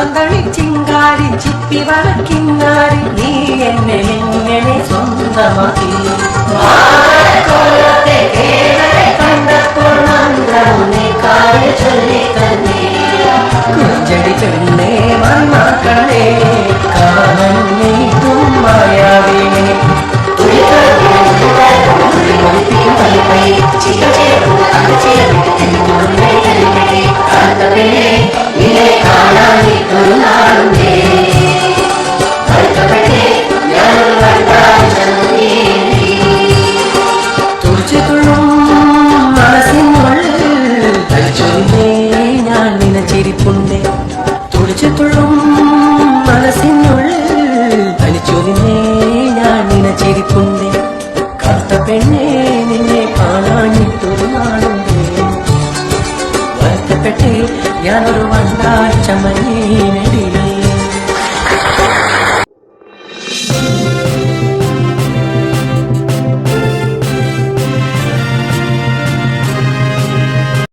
പന്തളി ചിങ്കാരി ചിപ്പി വളക്കിന്നാരി നീ എന്നെ എങ്ങനെ സ്വന്തമാക്കി കണ്ടപ്പോൾ മന്ത്രമുന്നെ കാര്യം ചൊല്ലി തന്നെ കുഞ്ചടി പെണ്ണേ മണ്ണാക്കണേ കാണൻ നീട്ടും മായാവിനെ തുടിച്ചുതുള്ളും മനസ്സിനുള്ളിൽ തനിച്ചൊരിഞ്ഞേ ഞാൻ നിനച്ചിരിപ്പുണ്ടേ കറുത്ത പെണ്ണേ നിന്നെ കാണാനിട്ടൊരു നാളുണ്ടേ വരുത്തപ്പെട്ടേ ഞാനൊരു വണ്ടാഴ്ച മഞ്ഞ